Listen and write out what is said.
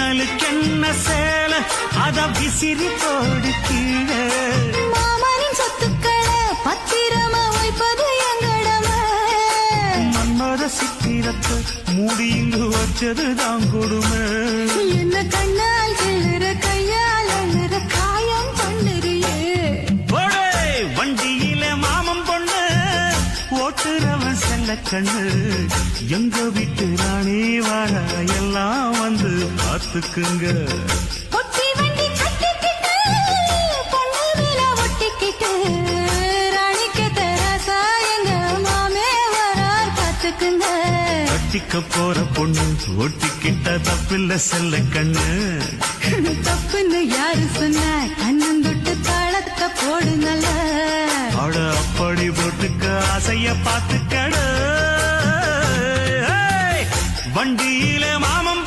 ஜன்னலுக்கென்ன சேல அத விசிறி போடு கீழே மாமனின் சொத்துக்களை பத்திரமா வைப்பது எங்கடமை மன்மத சித்திரத்தை மூடி இங்கு வச்சதுதான் கொடுமை என்ன கண்ணால் கிளற கையால் அழுற காயம் பண்ணுறியே வண்டியில மாமம் பொண்ணு ஓட்டுறவன் செல்ல கண்ணு எங்க வீட்டு ராணி வர எல்லாம் வந்து பார்த்துக்குங்க பொட்டி வண்டி கட்டிக்கிட்டு பொண்ணு மேல ஒட்டிக்கிட்டு ராணிக்கு தராசா எங்க மாமே வரார் பார்த்துக்குங்க கட்டிக்க போற பொண்ணு ஒட்டிக்கிட்ட தப்பில்ல செல்ல கண்ணு தப்புன்னு யாரு சொன்ன கண்ணன் தொட்டு தாளத்தை போடுங்கள அட அப்படி போட்டுக்க ஆசைய பார்த்துக்கட வண்டியில மாமம்